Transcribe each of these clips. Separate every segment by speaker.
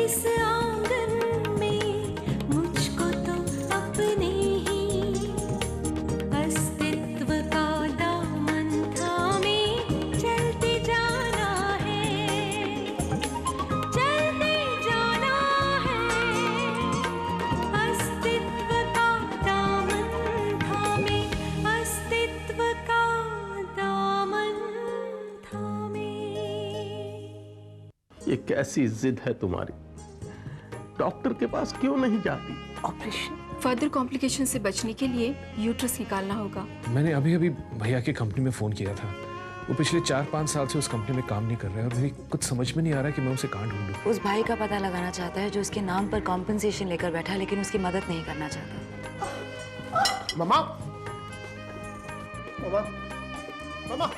Speaker 1: इस आंगन में मुझको तो अपने ही अस्तित्व का दामन थामे चलते जाना है, चलते जाना है। अस्तित्व का दामन थामे, अस्तित्व का दामन थामे।
Speaker 2: ये कैसी जिद है तुम्हारी? डॉक्टर के पास क्यों नहीं जाती?
Speaker 3: ऑपरेशन, फर्दर कॉम्प्लिकेशन से बचने के लिए यूट्रस निकालना होगा।
Speaker 4: मैंने अभी अभी भैया की कंपनी में फ़ोन किया था। वो पिछले 4-5 साल से उस कंपनी में काम नहीं कर रहा है और मेरी कुछ समझ में नहीं आ रहा कि मैं उसे कहाँ ढूंढूं।
Speaker 5: उस भाई का पता लगाना चाहता है जो उसके नाम पर कॉम्पेंसेशन लेकर बैठा है, लेकिन उसकी मदद नहीं करना चाहता।
Speaker 6: मामा, मामा, मामा।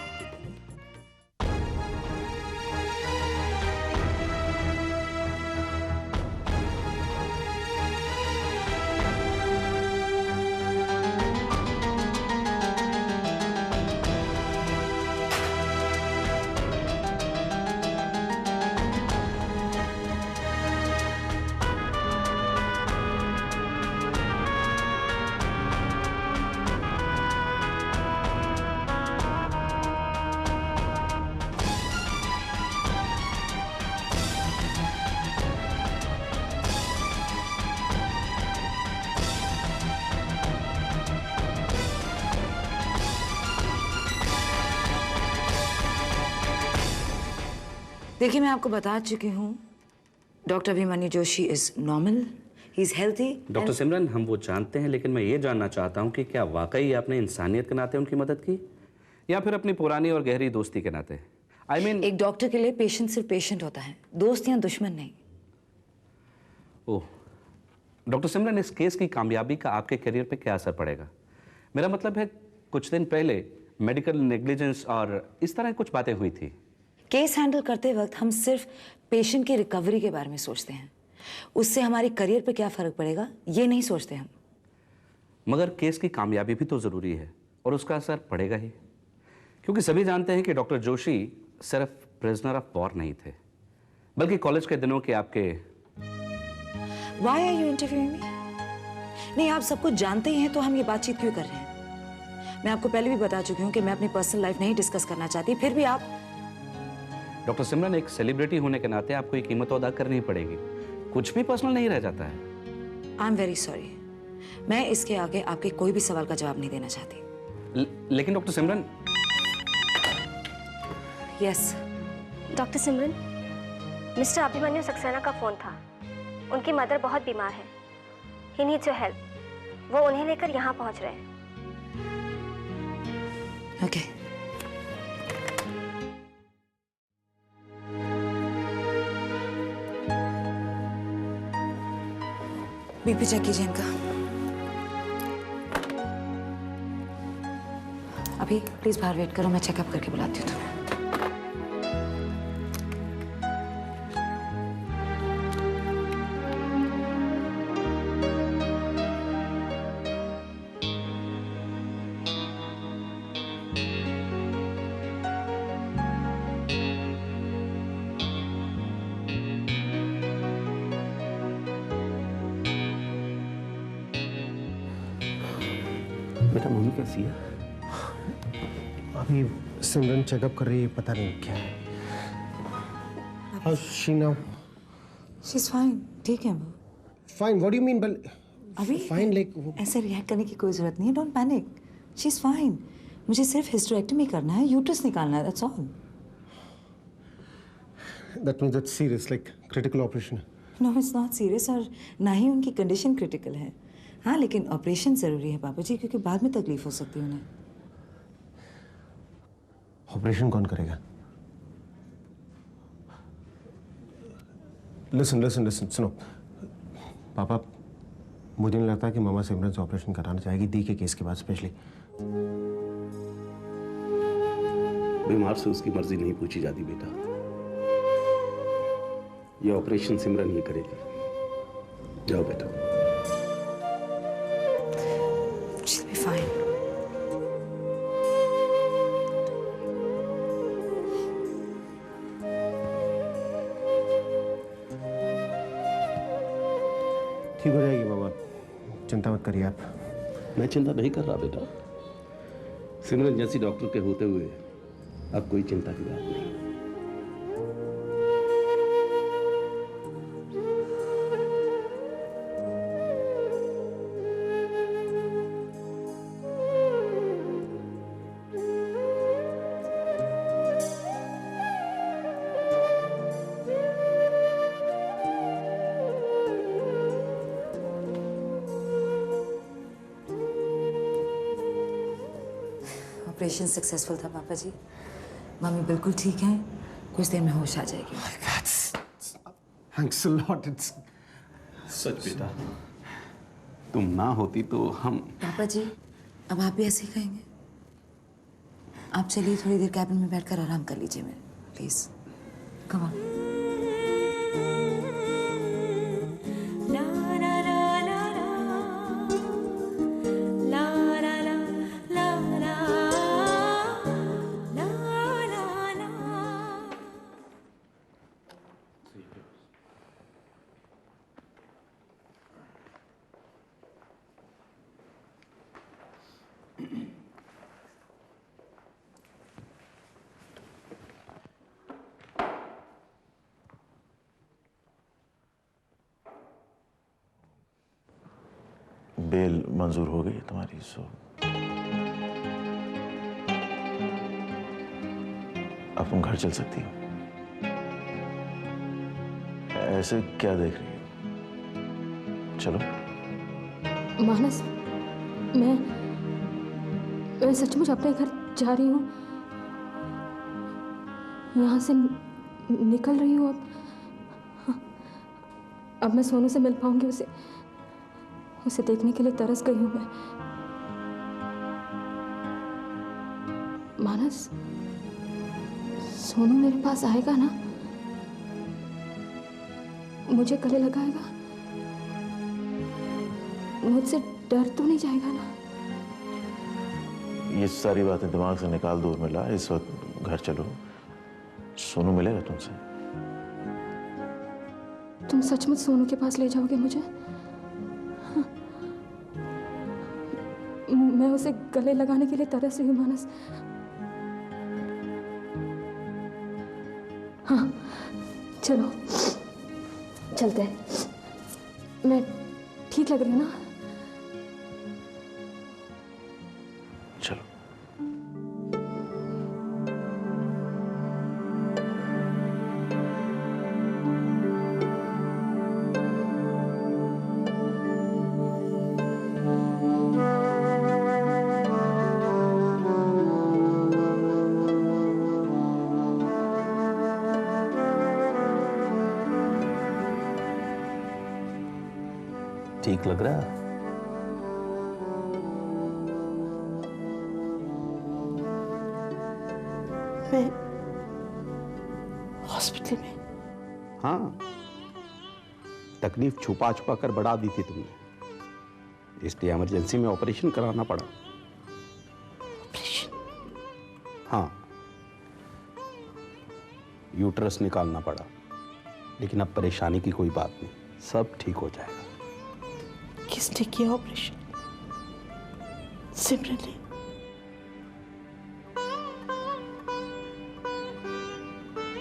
Speaker 5: देखिए, मैं आपको बता चुकी हूँ, doctor Abhimanyu Joshi is normal, he is healthy.
Speaker 7: Doctor Simran, हम वो जानते हैं, लेकिन मैं ये जानना चाहता हूँ कि क्या वाकई आपने इंसानियत के नाते उनकी मदद की या फिर अपनी पुरानी और गहरी दोस्ती के नाते? I mean,
Speaker 5: एक डॉक्टर के लिए पेशेंट सिर्फ पेशेंट होता है, दोस्त या दुश्मन नहीं।
Speaker 7: ओह, डॉक्टर सिमरन, इस केस की कामयाबी का आपके करियर पे क्या असर पड़ेगा? मेरा मतलब है, कुछ दिन पहले मेडिकल नेग्लिजेंस और इस तरह कुछ बातें हुई थी।
Speaker 5: केस हैंडल करते वक्त हम सिर्फ पेशेंट की रिकवरी के बारे में सोचते हैं, उससे हमारे करियर पे क्या फर्क पड़ेगा ये नहीं सोचते हम।
Speaker 7: मगर केस की कामयाबी भी तो जरूरी है और उसका असर पड़ेगा ही, क्योंकि सभी जानते हैं कि डॉक्टर जोशी सिर्फ प्रिजनर ऑफ वॉर नहीं थे, बल्कि कॉलेज के दिनों के आपके।
Speaker 5: Why are you interviewing me? नहीं, आप सब कुछ जानते ही हैं तो हम ये बातचीत क्यों कर रहे हैं? मैं आपको पहले भी बता चुकी हूँ कि मैं अपनी पर्सनल लाइफ नहीं डिस्कस करना चाहती, फिर भी आप।
Speaker 7: डॉक्टर सिमरन, एक सेलिब्रिटी होने के नाते आपको एक कीमत अदा करनी पड़ेगी, कुछ भी पर्सनल नहीं रह जाता है।
Speaker 5: आई एम वेरी सॉरी, मैं इसके आगे आपके कोई भी सवाल का जवाब नहीं देना चाहती।
Speaker 7: लेकिन डॉक्टर सिमरन।
Speaker 5: यस
Speaker 8: डॉक्टर सिमरन, मिस्टर अभिमन्यु सक्सेना का फोन था। उनकी मदर बहुत बीमार है, ही नीड्स योर हेल्प। वो उन्हें लेकर यहाँ पहुँच रहे हैं।
Speaker 5: ओके। बीपी चेक कीजिए इनका। अभी प्लीज बाहर वेट करो, मैं चेकअप करके बुलाती हूँ तुम्हें।
Speaker 7: बेटा, मम्मी कैसी है?
Speaker 6: अभी सिमरन चेकअप कर रही है, पता नहीं क्या है। How's she now?
Speaker 5: She's fine, ठीक है वो।
Speaker 6: Fine, what do you mean? But
Speaker 5: अभी
Speaker 6: fine, like
Speaker 5: ऐसे रिएक्ट करने की कोई जरूरत नहीं है, डोंट पैनिक। She's fine। मुझे सिर्फ हिस्टेरेक्टमी करना है, यूट्रस निकालना है, that's all।
Speaker 6: that means it's serious, like critical operation.
Speaker 5: No, it's not serious और ना ही उनकी कंडीशन क्रिटिकल है। हाँ, लेकिन ऑपरेशन जरूरी है बाबूजी, क्योंकि बाद में तकलीफ हो सकती है उन्हें।
Speaker 6: ऑपरेशन कौन करेगा? लिसन, सुनो पापा, मुझे नहीं लगता कि मामा सिमरन से ऑपरेशन कराना चाहेगी दी के केस के बाद, स्पेशली।
Speaker 2: बीमार से उसकी मर्जी नहीं पूछी जाती बेटा। ये ऑपरेशन सिमरन ही करेगी। जाओ बेटा।
Speaker 5: She'll be fine।
Speaker 6: ठीक हो जाएगी मामा, चिंता मत करिए आप।
Speaker 2: मैं चिंता नहीं कर रहा बेटा। सिमरन जैसी डॉक्टर के होते हुए अब कोई चिंता की बात नहीं।
Speaker 5: ऑपरेशन सक्सेसफुल था पापा जी। मम्मी बिल्कुल ठीक है, कुछ देर में होश आ जाएगी।
Speaker 6: Thanks a lot. It's
Speaker 2: such बेटा, तुम ना होती तो हम।
Speaker 5: पापा जी अब आप भी ऐसे ही कहेंगे? आप चलिए थोड़ी देर कैबिन में बैठकर आराम कर लीजिए मेरे, please. Come on.
Speaker 1: La la la la la la la la la la la la la.
Speaker 9: Bail मंजूर हो गई है तुम्हारी, सो अब तुम घर चल सकती हो। ऐसे क्या देख रही हो? चलो।
Speaker 10: मानस, मैं सचमुच अपने घर जा रही हूँ, यहाँ से निकल रही हूँ। अब मैं सोनू से मिल पाऊंगी, उसे देखने के लिए तरस गई हूँ मैं। मानस, सोनू मेरे पास आएगा ना? मुझे गले लगाएगा? मुझसे डर तो नहीं जाएगा ना?
Speaker 9: ये सारी बातें दिमाग से निकाल, दूर में ला। इस वक्त घर चलो, सोनू मिलेगा तुमसे।
Speaker 10: तुम सचमुच सोनू के पास ले जाओगे मुझे? मैं उसे गले लगाने के लिए तरस रही हूँ मानस। हाँ चलो चलते हैं। मैं ठीक लग रही हूँ ना?
Speaker 9: चलो।
Speaker 2: ठीक लग रहा है?
Speaker 1: मैं हॉस्पिटल में?
Speaker 2: हाँ, तकलीफ छुपा छुपा कर बढ़ा दी थी तुमने, इसलिए इमरजेंसी में ऑपरेशन कराना पड़ा।
Speaker 1: ऑपरेशन?
Speaker 2: हाँ, यूट्रस निकालना पड़ा, लेकिन अब परेशानी की कोई बात नहीं, सब ठीक हो जाएगा।
Speaker 1: किसने किया ऑपरेशन? सिमरन ने?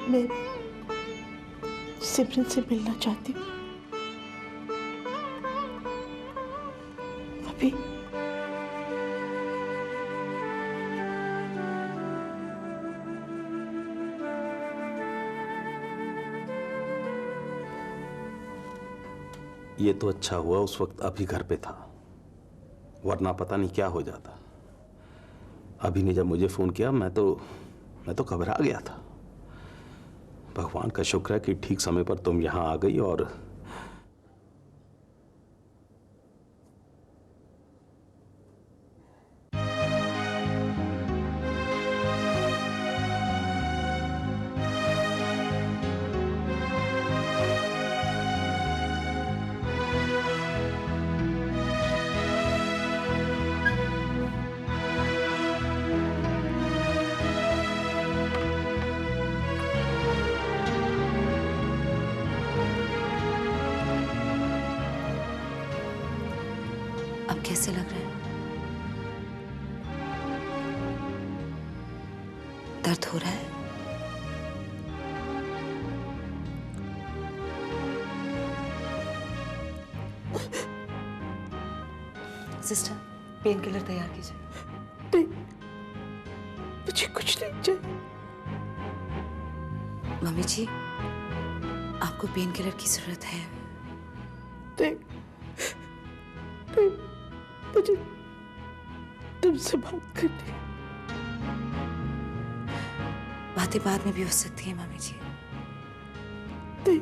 Speaker 1: मैं सिमरन से मिलना चाहती हूँ अभी।
Speaker 2: ये तो अच्छा हुआ उस वक्त अभी घर पे था, वरना पता नहीं क्या हो जाता। अभी ने जब मुझे फोन किया, मैं तो घबरा गया था। भगवान का शुक्र है कि ठीक समय पर तुम यहां आ गई। और
Speaker 5: अब कैसे लग रहा है? दर्द हो रहा है? सिस्टर, पेन किलर तैयार कीजिए।
Speaker 1: नहीं, मुझे कुछ नहीं चाहिए।
Speaker 5: मम्मी जी, आपको पेन किलर की जरूरत है।
Speaker 1: नहीं, नहीं, मुझे तुमसे बात करनी है।
Speaker 5: बातें बाद में भी हो सकती है मम्मी जी।
Speaker 1: नहीं,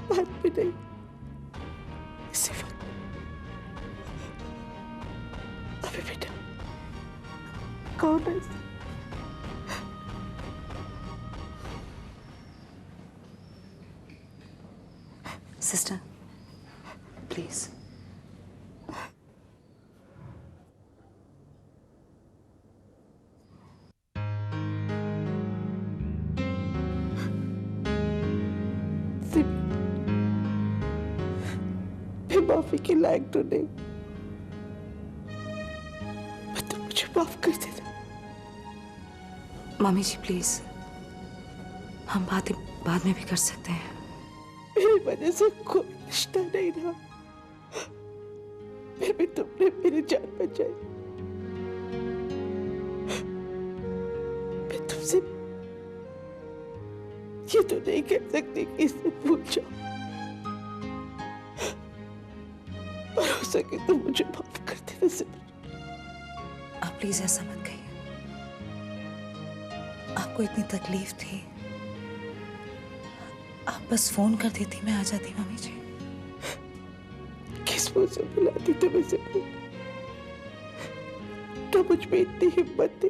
Speaker 1: बात भी नहीं, इसी वक्त। अभी बेटा कौन है?
Speaker 5: Sister, please.
Speaker 1: मैं माफी के लायक तो नहीं, मैं तो मुझे माफ कर देना।
Speaker 5: मम्मी जी प्लीज, हम बातें बाद में भी कर सकते हैं।
Speaker 1: मेरी वजह से कोई रिश्ता नहीं रहा, फिर भी तुमने मेरी जान बचाई। मैं तुमसे ये तो नहीं कह सकती कि इसे भूल जाओ, पर हो सके तो मुझे माफ कर देना सिमरन।
Speaker 5: आप प्लीज ऐसा मत कहिए। आपको इतनी तकलीफ थी, आप बस फोन कर देती, मैं आ जाती मम्मी जी।
Speaker 1: किस मुंह से बुलाती तुम्हें सिमरन? तो मुझ में इतनी हिम्मत थी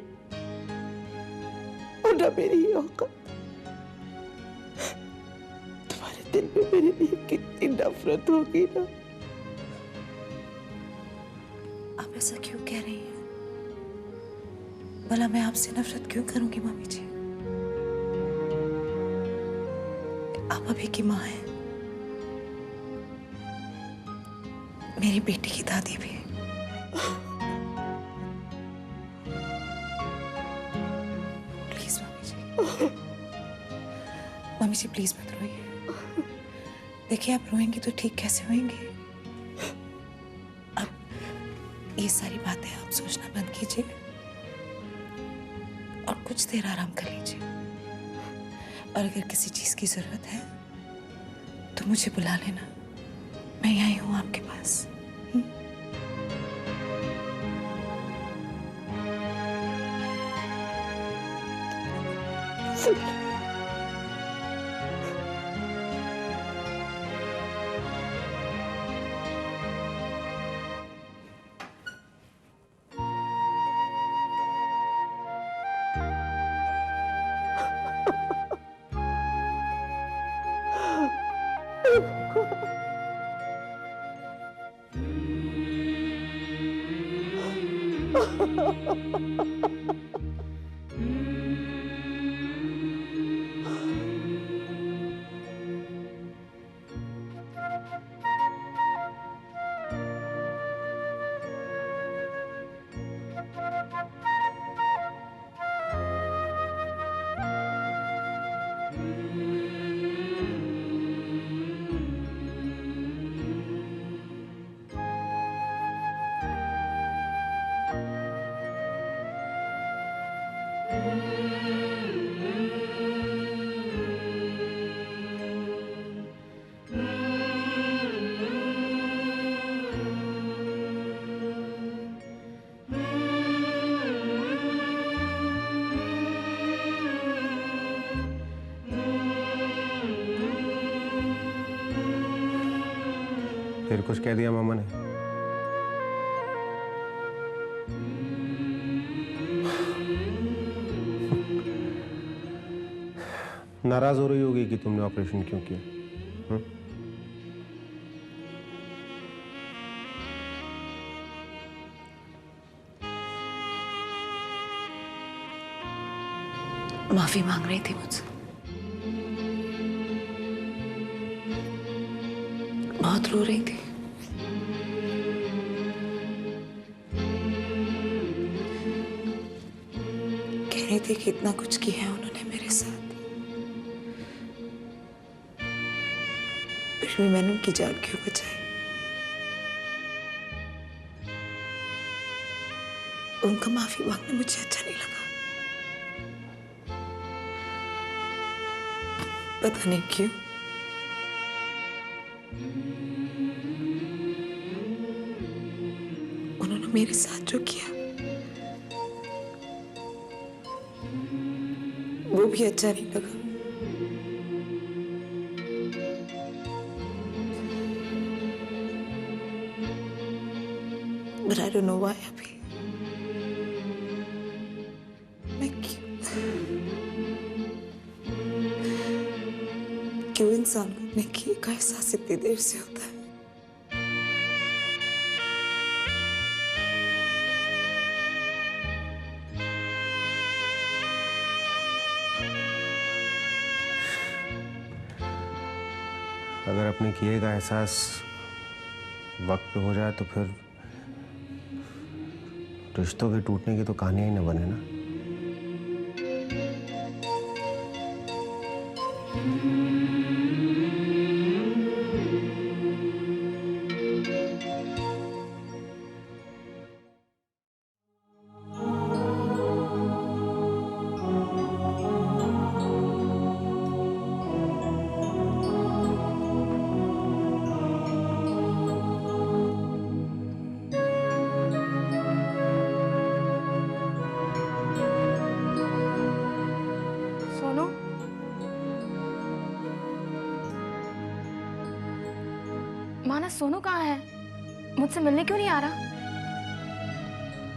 Speaker 1: और ना मेरी ये औकात। तुम्हारे दिल में मेरे लिए कितनी नफरत होगी ना।
Speaker 5: आप ऐसा क्यों कह रही हैं? भला मैं आपसे नफरत क्यों करूंगी मम्मी जी? आप अभी की माँ हैं, मेरी बेटी की दादी भी। Please mummy ji, mummy ji please मत रोइए। देखिए आप रोएंगी तो ठीक कैसे होंगी? अब ये सारी बातें आप सोचना बंद कीजिए और कुछ देर आराम कर लीजिए। और अगर किसी चीज की जरूरत है तो मुझे बुला लेना, मैं यहीं हूं आपके पास।
Speaker 6: फिर कुछ कह दिया मामा ने? नाराज हो रही होगी कि तुमने ऑपरेशन क्यों किया?
Speaker 5: माफी मांग रही थी मुझसे, बहुत रो रही थी। जानती कि इतना कुछ किया है उन्होंने मेरे साथ, फिर भी मैंने उनकी जान क्यों बचाई? उनका माफी मांगना मुझे अच्छा नहीं लगा। पता नहीं क्यों। उन्होंने मेरे साथ जो किया वो भी अच्छा नहीं लगा। But I don't know why अभी मैं क्यों इंसान को अपने किए का एहसास इतनी देर से होता है।
Speaker 6: अगर अपने किए का एहसास वक्त पे हो जाए तो फिर रिश्तों के टूटने की तो कहानियां ही न बने ना।
Speaker 10: मानस, सोनू कहाँ है? मुझसे मिलने क्यों नहीं आ रहा?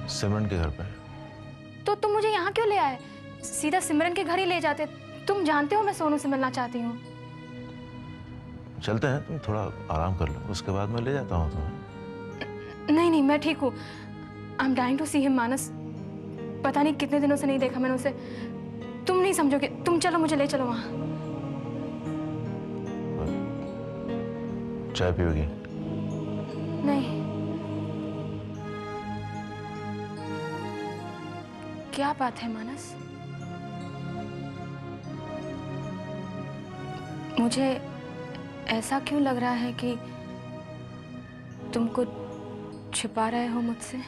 Speaker 9: सिमरन के घर पे।
Speaker 10: तो तुम मुझे यहाँ क्यों ले आए? सीधा सिमरन के घर ही ले जाते। तुम जानते हो मैं सोनू से मिलना चाहती हूँ।
Speaker 9: चलते हैं, तुम थोड़ा आराम कर लो, उसके बाद मैं ले जाता हूँ तुम्हें।
Speaker 10: नहीं नहीं, मैं ठीक हूँ। I am dying to see him Manas. पता नहीं कितने दिनों से नहीं देखा मैंने उसे। तुम नहीं समझोगे। तुम चलो, मुझे ले चलो वहाँ।
Speaker 9: चाय पियोगी?
Speaker 10: नहीं। क्या बात है मानस? मुझे ऐसा क्यों लग रहा है कि तुम कुछ छिपा रहे हो मुझसे?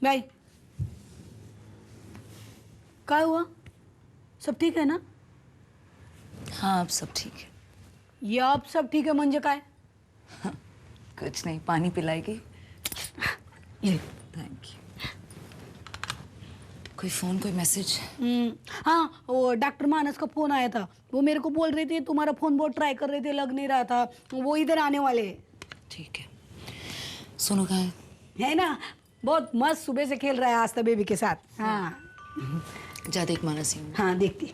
Speaker 11: भाई, क्या हुआ? सब ठीक है ना?
Speaker 5: हाँ, अब सब ठीक है।
Speaker 11: ये अब सब ठीक है म्हणजे काय?
Speaker 5: कुछ नहीं, पानी पिलाएगी?
Speaker 11: ये
Speaker 5: थैंक यू। कोई फोन, कोई मैसेज?
Speaker 11: हाँ, वो डॉक्टर मानस का फोन आया था। वो मेरे को बोल रही थी तुम्हारा फोन बहुत ट्राई कर रहे थे, लग नहीं रहा था, वो इधर आने वाले हैं।
Speaker 5: ठीक है। सोनू कहाँ है?
Speaker 11: है ना, बहुत मस्त सुबह से खेल रहा है आस्था बेबी के साथ। हाँ
Speaker 5: जा देख मानस ही।
Speaker 11: हाँ, देखती।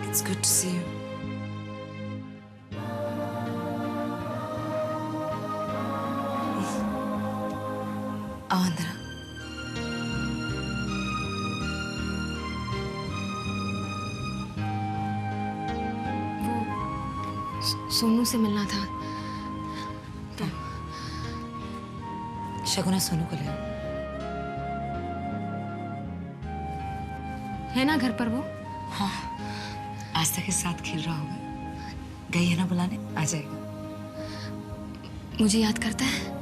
Speaker 5: It's good to see you. आओ अंदर।
Speaker 10: सोनू से मिलना था तो।
Speaker 5: शगुना, सोनू को ले आओ।
Speaker 10: है ना घर पर वो?
Speaker 5: हाँ, आस्था के साथ खेल रहा होगा। गई है ना बुलाने, आ जाएगा।
Speaker 10: मुझे याद करता है?